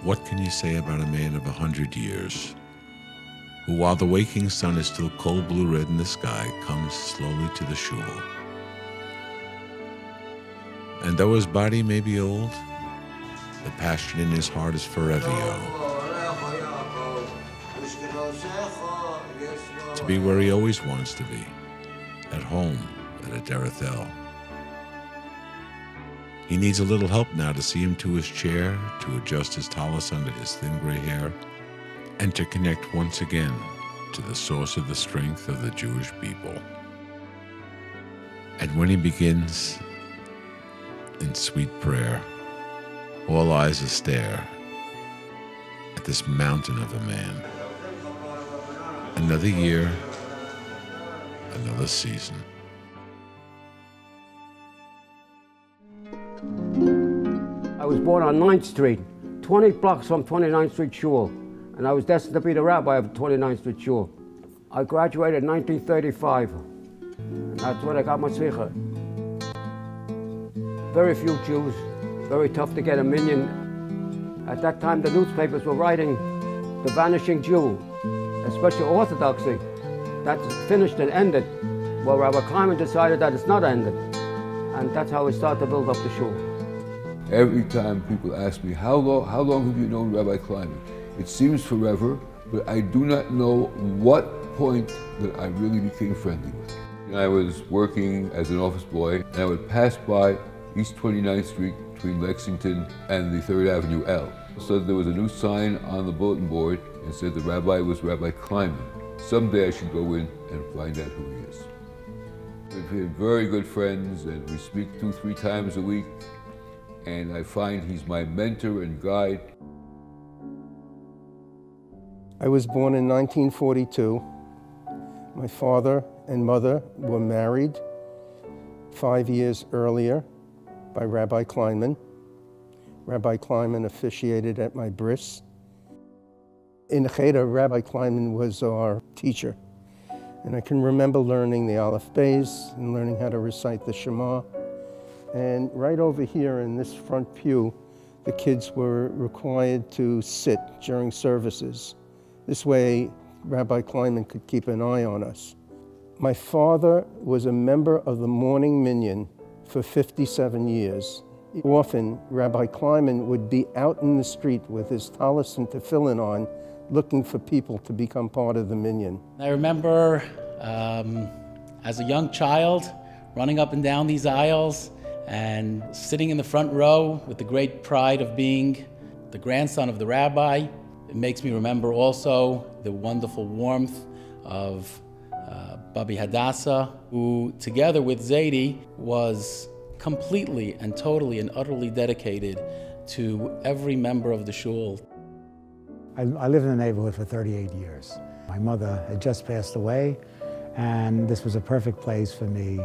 What can you say about a man of 100 years, who, while the waking sun is still cold blue red in the sky, comes slowly to the shul? And though his body may be old, the passion in his heart is forever young. To be where he always wants to be, at home at Adereth. He needs a little help now to see him to his chair, to adjust his tallis under his thin gray hair, and to connect once again to the source of the strength of the Jewish people. And when he begins, in sweet prayer, all eyes stare at this mountain of a man. Another year, another season. I was born on 9th Street, 20 blocks from 29th Street Shul, and I was destined to be the rabbi of 29th Street Shul. I graduated in 1935. That's when I got my tzvicha. Very few Jews, very tough to get a minyan. At that time, the newspapers were writing the vanishing Jew, especially Orthodoxy. That's finished and ended. Well, Rabbi Kleiman decided that it's not ended. And that's how we started to build up the shul. Every time people ask me, how long have you known Rabbi Kleiman? It seems forever, but I do not know what point that I really became friendly with him. I was working as an office boy, and I would pass by East 29th Street between Lexington and the 3rd Avenue L. So there was a new sign on the bulletin board and said the rabbi was Rabbi Kleiman. Someday I should go in and find out who he is. We've been very good friends, and we speak 2-3 times a week, and I find he's my mentor and guide. I was born in 1942. My father and mother were married 5 years earlier by Rabbi Kleiman. Rabbi Kleiman officiated at my bris. In Cheder, Rabbi Kleiman was our teacher. And I can remember learning the Aleph Beis and learning how to recite the Shema. And right over here in this front pew, the kids were required to sit during services. This way, Rabbi Kleiman could keep an eye on us. My father was a member of the morning minyan for 57 years. Often, Rabbi Kleiman would be out in the street with his tallis and tefillin on, looking for people to become part of the minyan. I remember as a young child running up and down these aisles and sitting in the front row with the great pride of being the grandson of the rabbi. It makes me remember also the wonderful warmth of Babi Hadassah, who together with Zaidi was completely and totally and utterly dedicated to every member of the shul. I lived in the neighborhood for 38 years. My mother had just passed away, and this was a perfect place for me.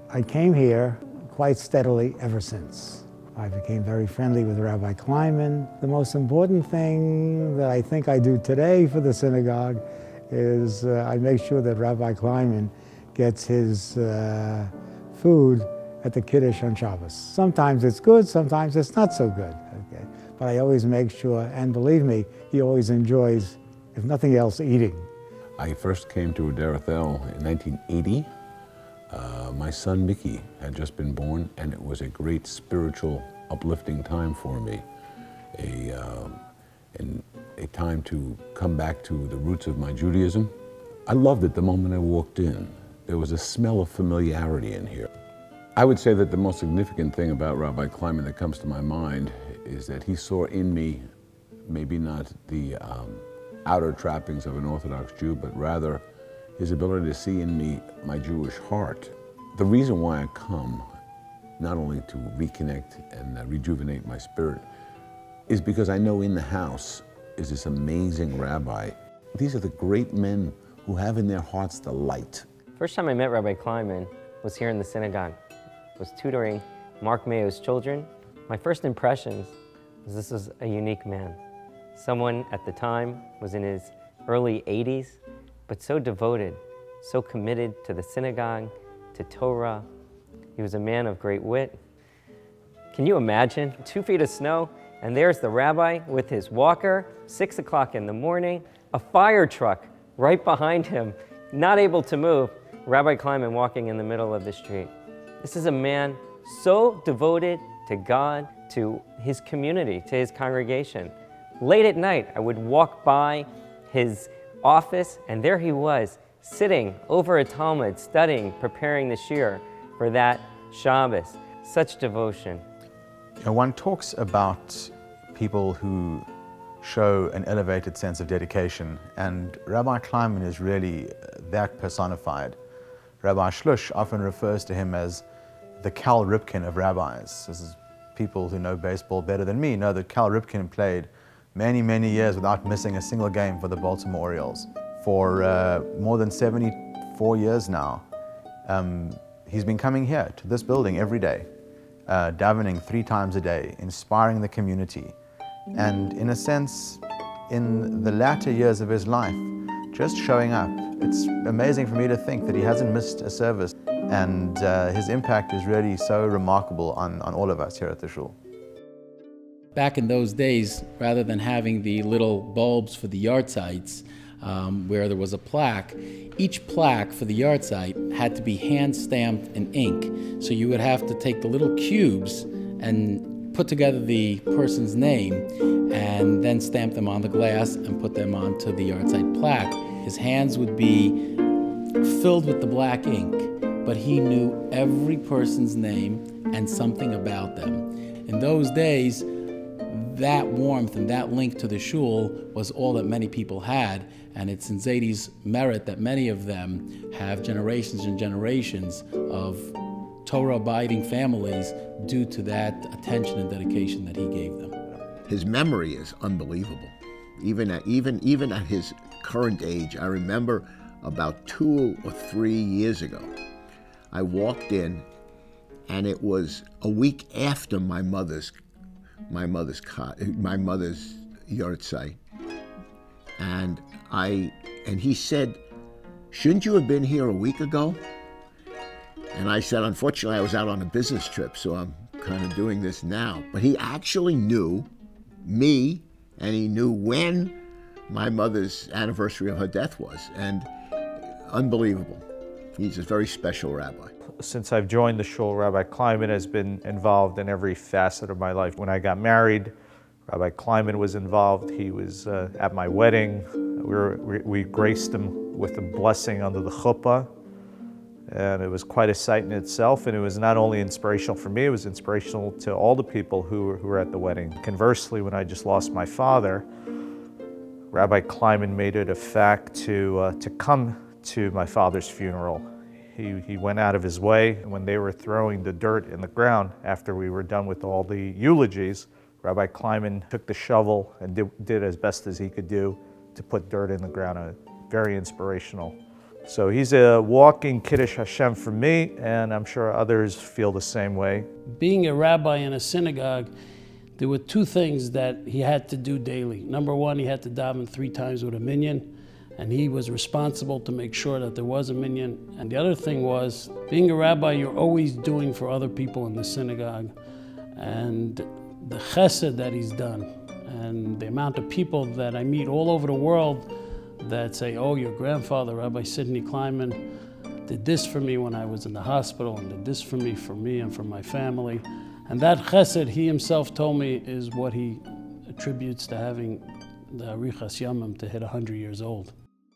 I came here quite steadily ever since. I became very friendly with Rabbi Kleiman. The most important thing that I think I do today for the synagogue is I make sure that Rabbi Kleiman gets his food at the Kiddush on Shabbos. Sometimes it's good, sometimes it's not so good. Okay? But I always make sure, and believe me, he always enjoys, if nothing else, eating. I first came to Adereth in 1980. My son Mickey had just been born, and it was a great spiritual, uplifting time for me. A time to come back to the roots of my Judaism. I loved it the moment I walked in. There was a smell of familiarity in here. I would say that the most significant thing about Rabbi Kleiman that comes to my mind is that he saw in me maybe not the outer trappings of an Orthodox Jew, but rather his ability to see in me my Jewish heart. The reason why I come, not only to reconnect and rejuvenate my spirit, is because I know in the house is this amazing rabbi. These are the great men who have in their hearts the light. First time I met Rabbi Kleiman was here in the synagogue. I was tutoring Mark Mayo's children. My first impressions was this was a unique man. Someone at the time was in his early 80s, but so devoted, so committed to the synagogue, to Torah. He was a man of great wit. Can you imagine 2 feet of snow And there's the rabbi with his walker, 6 o'clock in the morning, a fire truck right behind him, not able to move, Rabbi Kleiman walking in the middle of the street. This is a man so devoted to God, to his community, to his congregation. Late at night, I would walk by his office, and there he was, sitting over a Talmud, studying, preparing the shiur for that Shabbos. Such devotion. You know, one talks about people who show an elevated sense of dedication, and Rabbi Kleiman is really that personified. Rabbi Shlush often refers to him as the Cal Ripken of rabbis. This is people who know baseball better than me know that Cal Ripken played many, many years without missing a single game for the Baltimore Orioles. For more than 74 years now, he's been coming here to this building every day, davening 3 times a day, inspiring the community. And in a sense, in the latter years of his life, just showing up. It's amazing for me to think that he hasn't missed a service, and his impact is really so remarkable on all of us here at the shul. Back in those days, rather than having the little bulbs for the yard sites where there was a plaque, each plaque for the yard site had to be hand-stamped in ink. So you would have to take the little cubes and put together the person's name and then stamp them on the glass and put them onto the yard site plaque. His hands would be filled with the black ink, but he knew every person's name and something about them. In those days, that warmth and that link to the shul was all that many people had, and it's in Zadie's merit that many of them have generations and generations of Torah-abiding families due to that attention and dedication that he gave them. His memory is unbelievable. Even at his current age, I remember about 2 or 3 years ago, I walked in, and it was a week after my mother's yard site, and he said, "Shouldn't you have been here a week ago?" And I said, "Unfortunately, I was out on a business trip, so I'm kind of doing this now." But he actually knew me, and he knew when my mother's anniversary of her death was, and unbelievable. He's a very special rabbi. Since I've joined the shul, Rabbi Kleiman has been involved in every facet of my life. When I got married, Rabbi Kleiman was involved. He was at my wedding. We graced him with a blessing under the chuppah. And it was quite a sight in itself, and it was not only inspirational for me, it was inspirational to all the people who were at the wedding. Conversely, when I just lost my father, Rabbi Kleiman made it a fact to come to my father's funeral. He went out of his way, and when they were throwing the dirt in the ground after we were done with all the eulogies, Rabbi Kleiman took the shovel and did as best as he could do to put dirt in the ground. Very inspirational. So he's a walking Kiddush Hashem for me, and I'm sure others feel the same way. Being a rabbi in a synagogue, there were 2 things that he had to do daily. Number 1, he had to daven 3 times with a minyan, and he was responsible to make sure that there was a minyan. And the other thing was, being a rabbi, you're always doing for other people in the synagogue. And the chesed that he's done, and the amount of people that I meet all over the world that say, "Oh, your grandfather, Rabbi Sidney Kleiman, did this for me when I was in the hospital, and did this for me and for my family." And that chesed, he himself told me, is what he attributes to having the Arichas Yamim to hit 100 years old.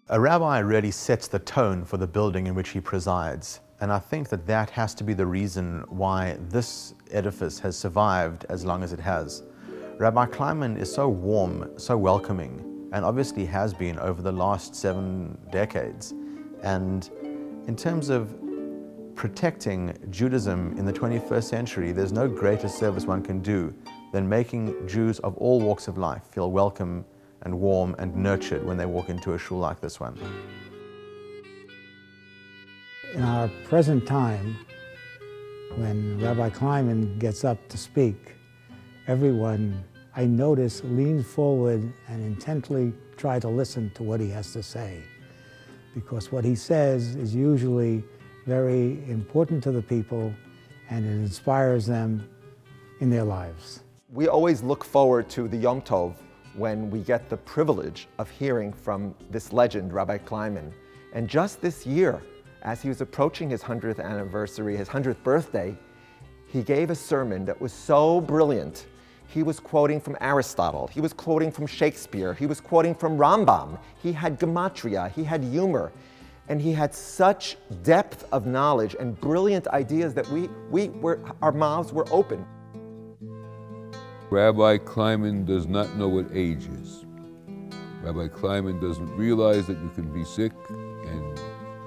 A rabbi really sets the tone for the building in which he presides, and I think that that has to be the reason why this edifice has survived as long as it has. Rabbi Kleiman is so warm, so welcoming, and obviously has been over the last 7 decades. And in terms of protecting Judaism in the 21st century, there's no greater service one can do than making Jews of all walks of life feel welcome and warm and nurtured when they walk into a shul like this one. In our present time, when Rabbi Kleiman gets up to speak, everyone, I notice, leans forward and intently try to listen to what he has to say, because what he says is usually very important to the people, and it inspires them in their lives. We always look forward to the Yom Tov when we get the privilege of hearing from this legend, Rabbi Kleiman. And just this year, as he was approaching his 100th anniversary, his 100th birthday, he gave a sermon that was so brilliant. He was quoting from Aristotle, he was quoting from Shakespeare, he was quoting from Rambam. He had gematria, he had humor, and he had such depth of knowledge and brilliant ideas that our mouths were open. Rabbi Kleiman does not know what age is. Rabbi Kleiman doesn't realize that you can be sick and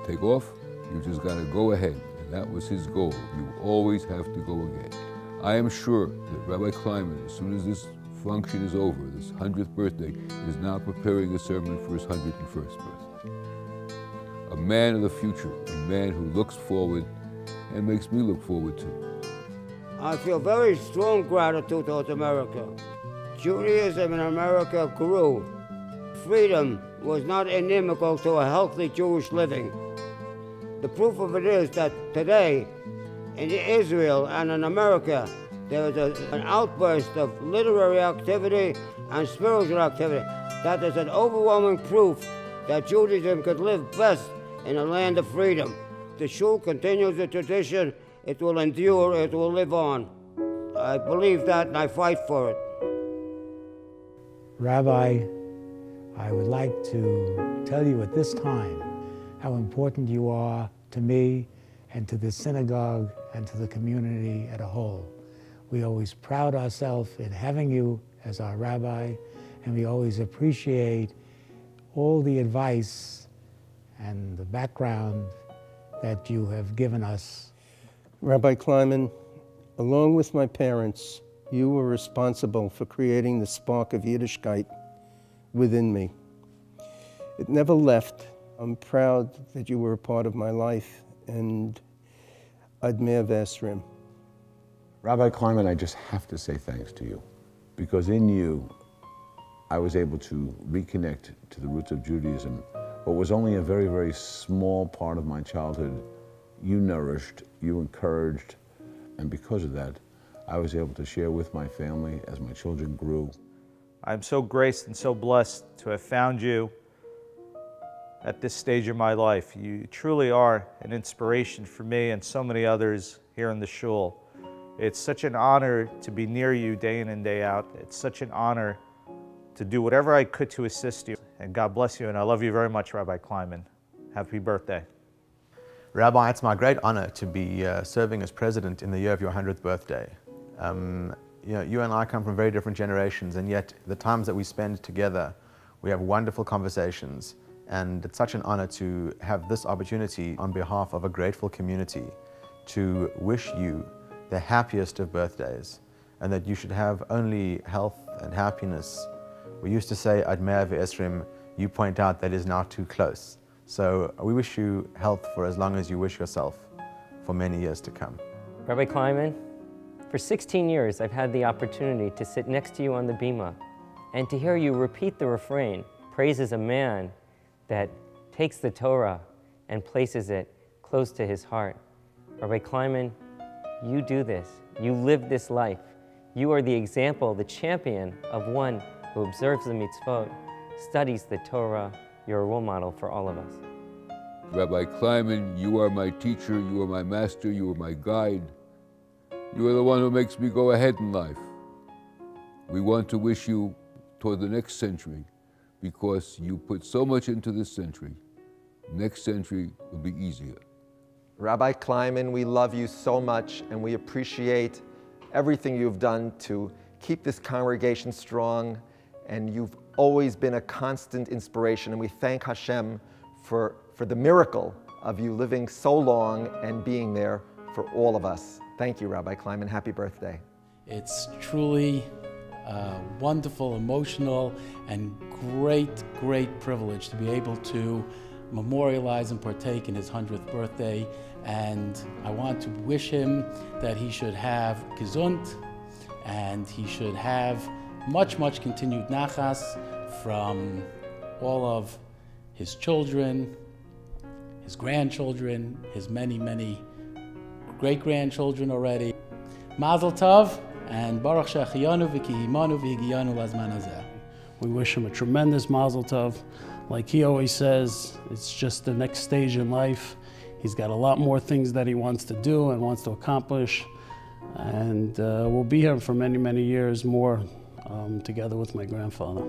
take off. You just got to go ahead, and that was his goal. You always have to go again. I am sure that Rabbi Kleiman, as soon as this function is over, this 100th birthday, is now preparing a sermon for his 101st birthday. A man of the future, a man who looks forward and makes me look forward too. I feel very strong gratitude towards America. Judaism in America grew. Freedom was not inimical to a healthy Jewish living. The proof of it is that today, in Israel and in America, there is an outburst of literary activity and spiritual activity. That is an overwhelming proof that Judaism could live best in a land of freedom. The Shul continues the tradition. It will endure, it will live on. I believe that and I fight for it. Rabbi, I would like to tell you at this time how important you are to me and to the synagogue and to the community as a whole. We always proud ourselves in having you as our rabbi, and we always appreciate all the advice and the background that you have given us. Rabbi Kleiman, along with my parents, you were responsible for creating the spark of Yiddishkeit within me. It never left. I'm proud that you were a part of my life, and Admir Vesrim. Rabbi Kleiman, I just have to say thanks to you, because in you, I was able to reconnect to the roots of Judaism. What was only a very, very small part of my childhood, you nourished, you encouraged, and because of that, I was able to share with my family as my children grew. I'm so graced and so blessed to have found you at this stage of my life. You truly are an inspiration for me and so many others here in the shul. It's such an honor to be near you day in and day out. It's such an honor to do whatever I could to assist you. And God bless you, and I love you very much, Rabbi Kleiman. Happy birthday. Rabbi, it's my great honor to be serving as president in the year of your 100th birthday. You and I come from very different generations, and yet the times that we spend together, we have wonderful conversations, and it's such an honor to have this opportunity on behalf of a grateful community to wish you the happiest of birthdays, and that you should have only health and happiness. We used to say, Admir Ve'esrim, you point out that is not too close. So we wish you health for as long as you wish yourself for many years to come. Rabbi Kleiman, for 16 years I've had the opportunity to sit next to you on the bima and to hear you repeat the refrain, praises a man that takes the Torah and places it close to his heart. Rabbi Kleiman, you do this. You live this life. You are the example, the champion of one who observes the mitzvot, studies the Torah. You're a role model for all of us. Rabbi Kleiman, you are my teacher, you are my master, you are my guide. You are the one who makes me go ahead in life. We want to wish you toward the next century because you put so much into this century. Next century will be easier. Rabbi Kleiman, we love you so much, and we appreciate everything you've done to keep this congregation strong, and you've always been a constant inspiration, and we thank Hashem for the miracle of you living so long and being there for all of us. Thank you, Rabbi Kleiman. Happy birthday. It's truly a wonderful, emotional, and great privilege to be able to memorialize and partake in his 100th birthday. And I want to wish him that he should have gesund, and he should have much continued nachas from all of his children, his grandchildren, his many great-grandchildren already. Mazel tov, And Baruch She'achiyanu v'kihimanu v'higiyanu lazman hazeh. We wish him a tremendous mazel tov. Like he always says, it's just the next stage in life. He's got a lot more things that he wants to do and wants to accomplish. And we'll be here for many, many years more together with my grandfather.